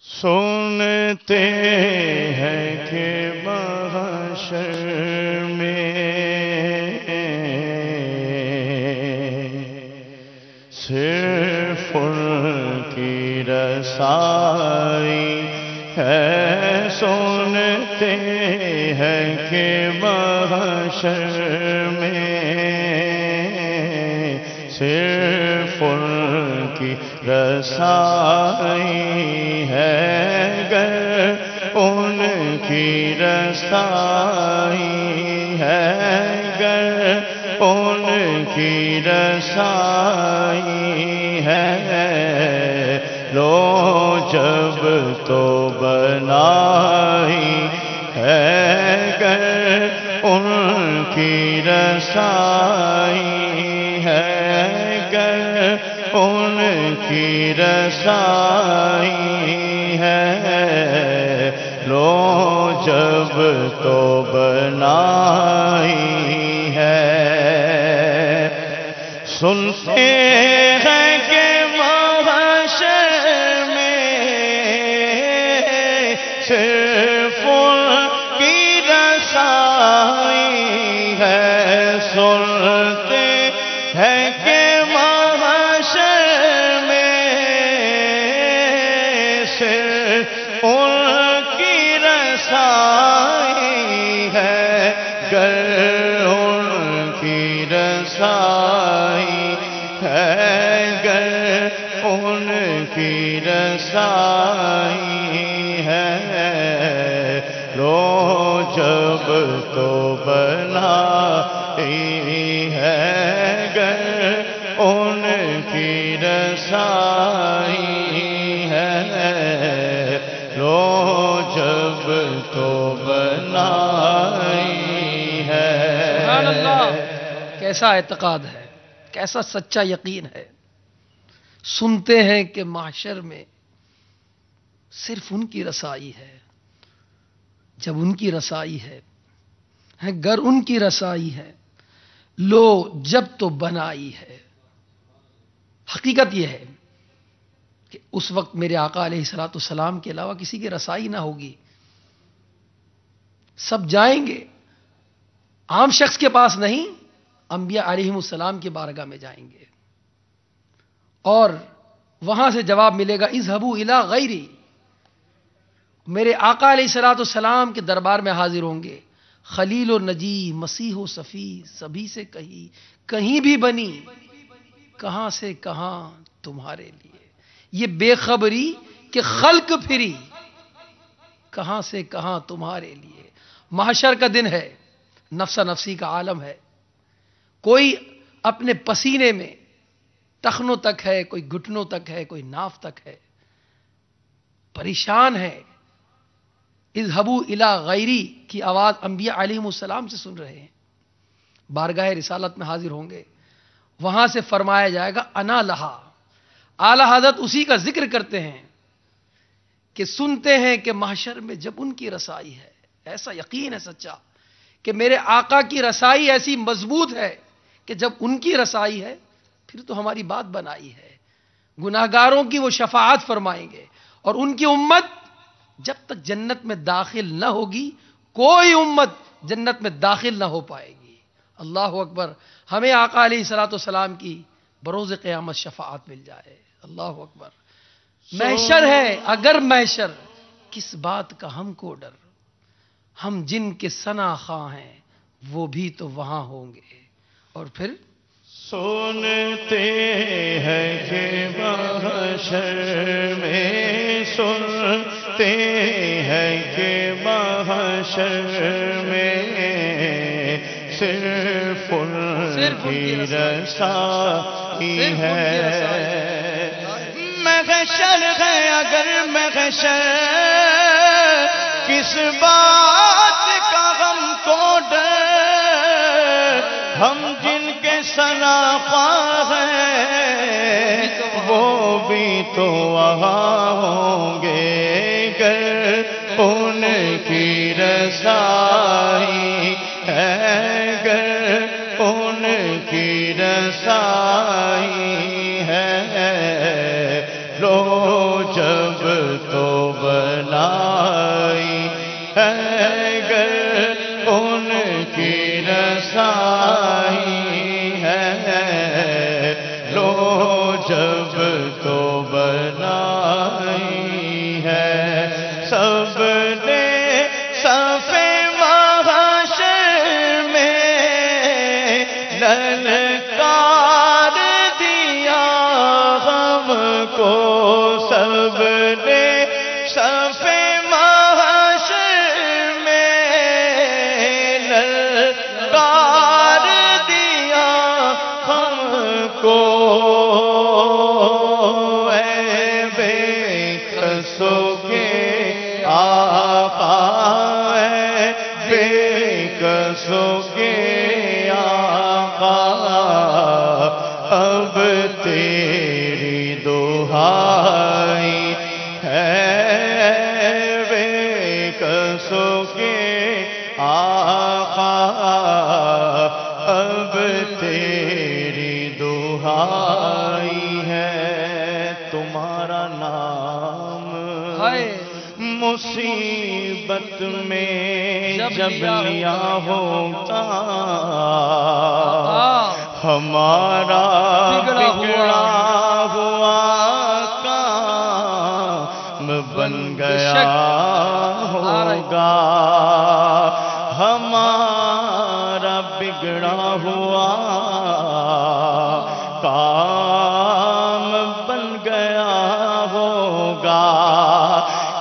سنتے ہیں کہ محشر میں صرف ان کی رسائی ہے، سنتے ہیں کہ محشر میں صرف ان کی رسائی ہے، گر ان کی رسائی ہے، گر ان کی رسائی ہے، لو جب تو بنائی ہے، گر ان کی رسائی ہے، گر ان کی رسائی ہے، لو جب تو بنائی ہے۔ سنتے ہیں کہ محشر میں صرف ان کی رسائی ہے، سنتے ہیں کہ محشر میں صرف ان کی رسائی ہے، گر ان کی رسائی ہے، گر ان کی رسائی ہے، لو جب تو بنائی ہے، گر ان کی رسائی ہے، لو جب تو بنائی ہے۔ سبحان اللہ، کیسا اعتقاد ہے، کیسا سچا یقین ہے۔ سنتے ہیں کہ محشر میں صرف ان کی رسائی ہے، جب ان کی رسائی ہے، گر ان کی رسائی ہے، لو جب تو بنائی ہے۔ حقیقت یہ ہے کہ اس وقت میرے آقا علیہ الصلوۃ والسلام کے علاوہ کسی کی رسائی نہ ہوگی، سب جائیں گے، عام شخص کے پاس نہیں، انبیاء علیہم السلام کی بارگاہ میں جائیں گے، اور وہاں سے جواب ملے گا اذهبوا الی غیری، میرے آقا علیہ الصلوۃ والسلام کے دربار میں حاضر ہوں گے، خلیل و نجی، مسیح و صفی، سبھی سے کہیں بھی بنی، کہاں سے کہاں تمہارے لیے، یہ بے خبری کہ خلق پھری، کہاں سے کہاں تمہارے لیے۔ محشر کا دن ہے، نفسا نفسی کا عالم ہے، کوئی اپنے پسینے میں ٹخنوں تک ہے، کوئی گھٹنوں تک ہے، کوئی ناف تک ہے، پریشان ہے۔ اذهبوا الی غیری کی آواز انبیاء علیہم السلام سے سن رہے ہیں، بارگاہ رسالت میں حاضر ہوں گے، وہاں سے فرمایا جائے گا انا لہا۔ اعلی حضرت اسی کا ذکر کرتے ہیں کہ سنتے ہیں کہ محشر میں جب ان کی رسائی ہے، ایسا یقین ہے سچا کہ میرے آقا کی رسائی ایسی مضبوط ہے کہ جب ان کی رسائی ہے پھر تو ہماری بات بنائی ہے، گناہگاروں کی وہ شفاعت فرمائیں گے، اور ان کی امت جب تک جنت میں داخل نہ ہوگی، کوئی امت جنت میں داخل نہ ہو پائے گی۔ اللہ اکبر، ہمیں آقا علیہ الصلوۃ والسلام کی بروز قیامت شفاعت مل جائے۔ اللہ اکبر۔ محشر ہے اگر محشر، کس بات کا ہم کو ڈر، ہم جن کے ثنا خواں ہیں وہ بھی تو وہاں ہوں گے۔ اور پھر سنتے ہیں کہ محشر میں، سنتے ہیں کہ محشر میں صرف ان کی رسائی ہے، محشر ہے اگر محشر، کس بات کا ہم کو ڈر، ہم جن کے ثنا خواں ہیں وہ بھی تو وہاں ہوں گے، گر ان کی رسائی ہے، گر ان کی رسائی ہے، لو جب تو صف محشر میں للکار دیا ہم کو، اے بے کسوں کے آقا، اے بے کسوں کے آقا، اب تیری دہائی ہے، بے کسوں کے آقا، اب تیری دہائی ہے۔ تمہارا نام مصیبت میں جب لیا ہوگا، ہمارا بگڑا ہوا کام بن گیا ہوگا، ہمارا بگڑا ہوا کام بن گیا ہوگا۔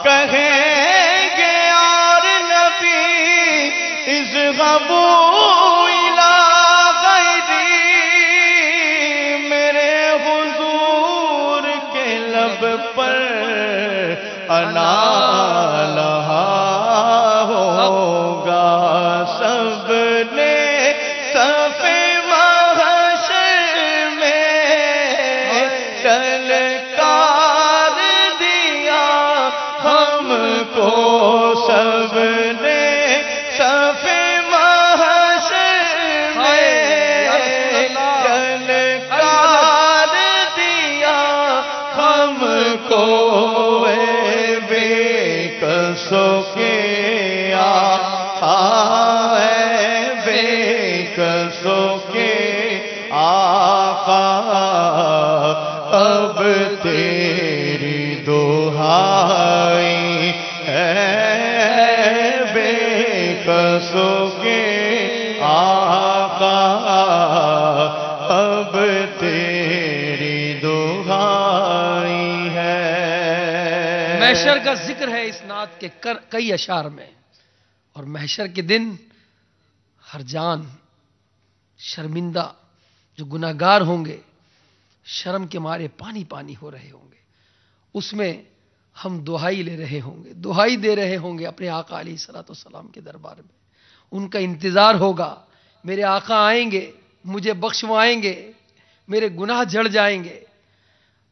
کہیں گے یار نبی اذهبوا الی غیری، میرے حضور کے لب پر انا لہا ہوگا۔ سب نے صف محشر میں للکار دیا ہم کو، سب نے صف محشر میں للکار دیا ہم کو، اے بے کسوں کے آقا، اے بے کسوں کے آقا، اب تیری دہائی ہے، بے کسوں کے آقا، اب تیری دہائی ہے۔ محشر کا ذکر ہے اس نعت کے کئی اشعار میں، اور محشر کے دن ہر جان شرمندہ، جو گناہگار ہوں گے شرم کے مارے پانی پانی ہو رہے ہوں گے، اس میں ہم دہائی لے رہے ہوں گے، دہائی دے رہے ہوں گے اپنے آقا علیہ الصلوۃ والسلام کے دربار میں۔ ان کا انتظار ہوگا، میرے آقا آئیں گے، مجھے بخشوائیں گے، میرے گناہ جھڑ جائیں گے۔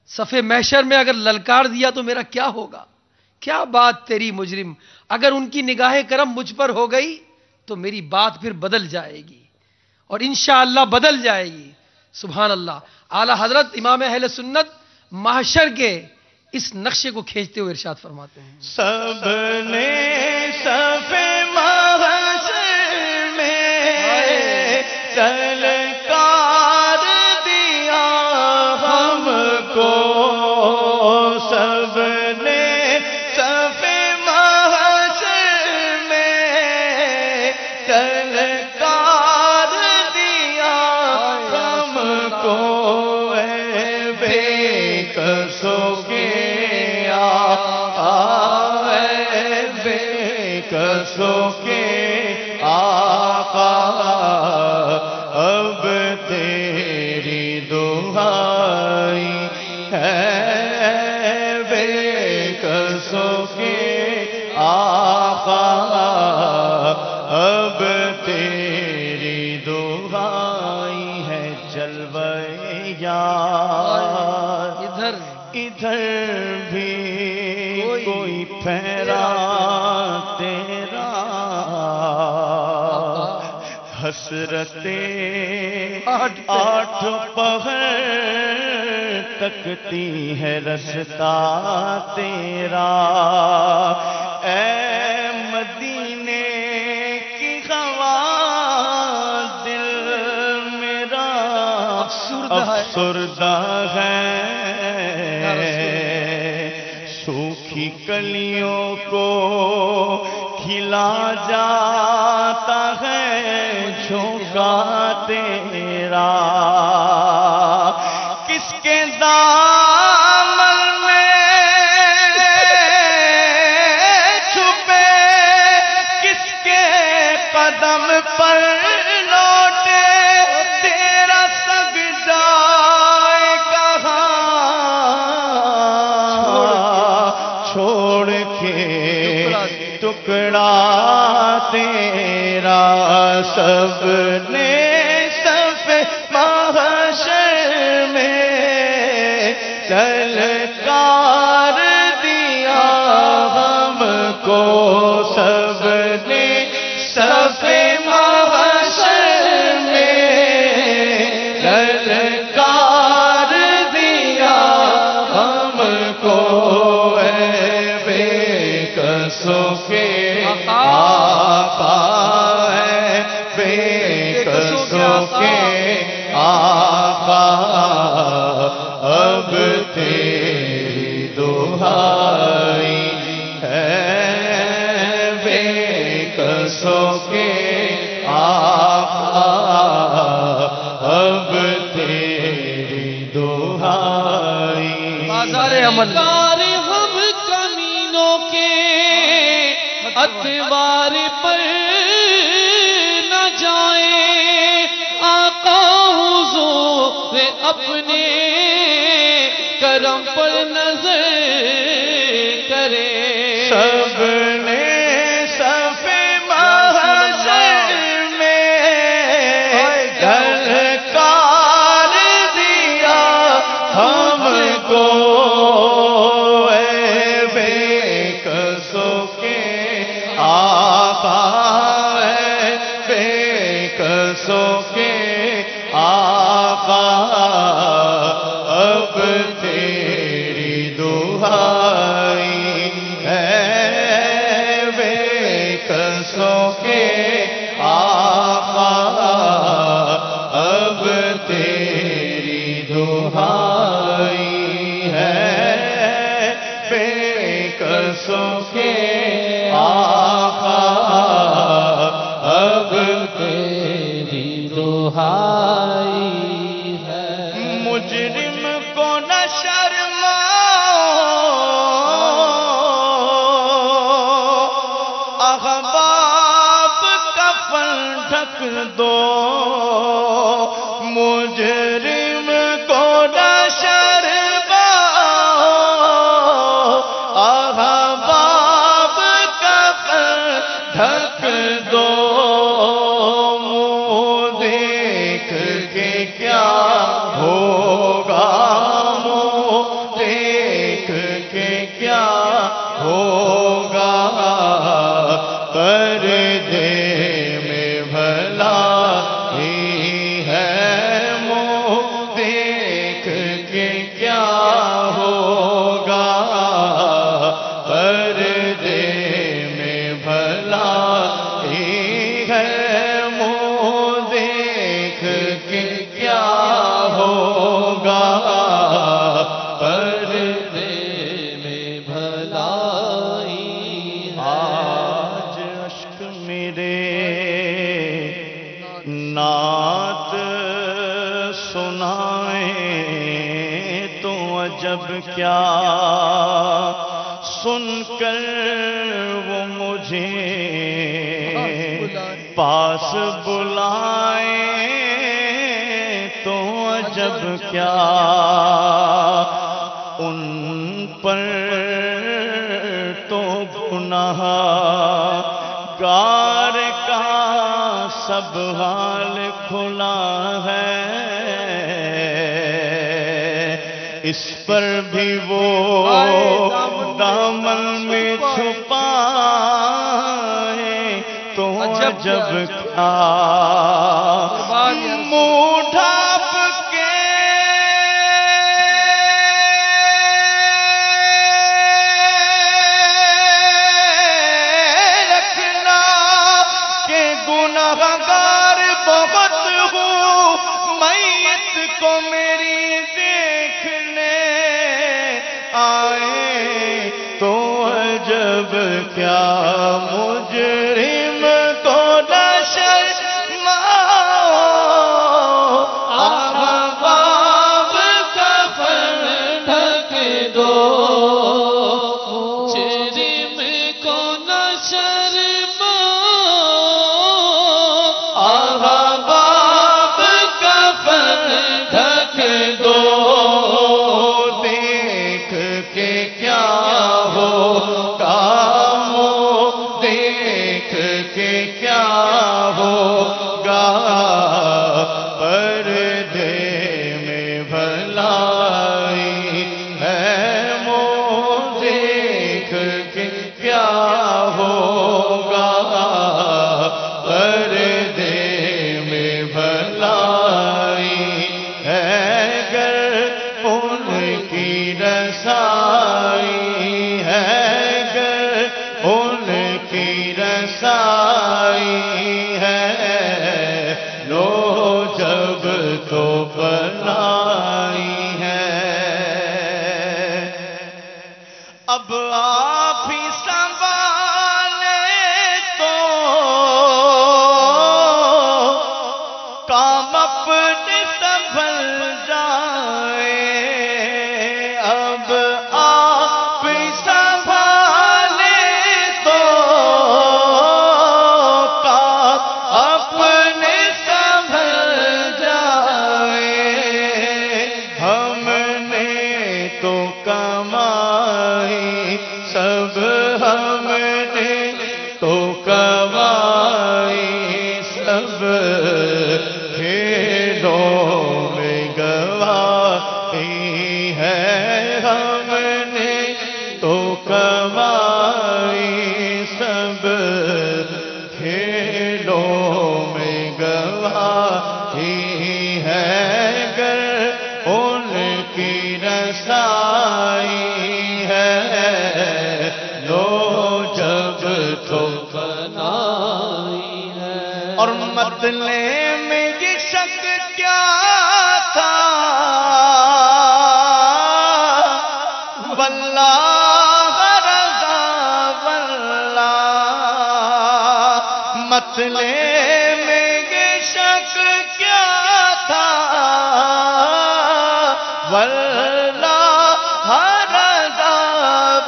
صف محشر میں اگر للکار دیا تو میرا کیا ہوگا؟ کیا بات تیری مجرم، اگر ان کی نگاہ کرم مجھ پر ہو گئی تو میری بات پھر بدل جائے گی، اور انشاءاللہ بدل جائے گی۔ سبحان اللہ۔ اعلی حضرت امام اہل سنت محشر کے اس نقشے کو کھینچتے ہوئے ارشاد فرماتے ہیں، سب نے صف محشر میں للکار دیا ہم کو، سب نے صف محشر میں للکار دیا ہم کو، اے بے کسوں کے آقا، اے بے کسوں کے آقا، اب تیری دہائی ہے، بے کسوں کے آقا، اب تیری دہائی ہے۔ جلوہ یار ادھر بھی کوئی پھیرا تیرا، حسرتیں آٹھ پہر تکتی ہے رستا تیرا، اے مدینے کی ہوا دل میرا افسردہ ہے، سوکھی کلیوں کو کھلا جاتا ہے جھونکا تیرا، کس کے دامن میں قدم پر لوٹے تیرا سجدہ کہاں چھوڑ کے ٹکڑا تیرا سب نے صف محشر میں للکار دیا ہم کو سب نے صف محشر میں للکار دیا ہم کو اے بے کسوں کے آقا ہے بے کسوں کے آقا اب تیری دہائی ہے بے کسوں کے آقا اب تیری دہائی بازار عمل ہم کمینوں کے اتوار پر نہ جائیں آقا حضور اپنے کرم پر نظر کرے سب نے صف محشر میں للکار دیا ہم کو اے بے کسوں کے آقا ہے بے کسوں کے آقا اب تیری دہائی ہے بے کسوں کے آقا اب تیری دہائی ہے بے کسوں کے آقا اب تیری دہائی ہے مجرم کو نہ شرماؤ احباب کفن ڈھک دو مجرم کو نہ شرماؤ احباب کفن ڈھک دو منہ دیکھ کے کیا ہوگا منہ دیکھ کے کیا ہوگا پردے میں بھلا ہی ہے منہ دیکھ کے کیا ہوگا پردے میں بھلا ہی ہے منہ دیکھ کے کیا ہوگا پردے میں بھلائی آج اشک میرے نعت سنائیں تو عجب کیا سن کر وہ مجھے پاس بلائیں تو عجب کیا ان پر تو گناہ گار کا سب حال کھلا ہے اس پر بھی وہ دامن میں چھپائے تو عجب کیا منہ ڈھانپ کے رکھنا کہ گنہگار بہت ہوں میت کو میری دیکھنے آئے تو عجب کیا مجرم کو نہ شرماؤ احباب کفن ڈھک دو مجرم کو نہ شرماؤ ہم نے تو کمائی سب کھیلوں میں گوائی ہے، ہم نے تو کمائی سب کھیلوں میں گوائی ہے، گر ان کی رسائی ہے لو جب تو بنائی ہے۔ اور مطلع میں یہ شک کیا تھا، واللہ رضا واللہ، مطلع میں یہ شک کیا تھا، واللہ رضا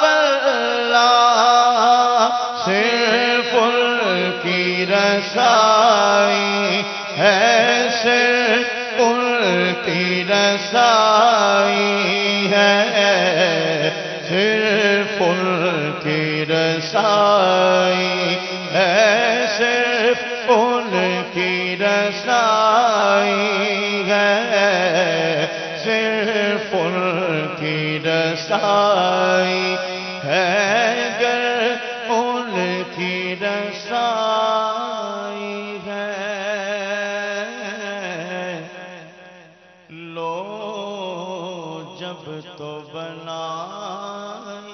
واللہ، صرف ان کی رسائی ہے، صرف ان کی رسائی ہے، صرف ان کی رسائی ہے، صرف ان کی رسائی ہے، صرف ان کی رسائی ہے، گر ان کی رسائی ہے، لو جب تو بنائی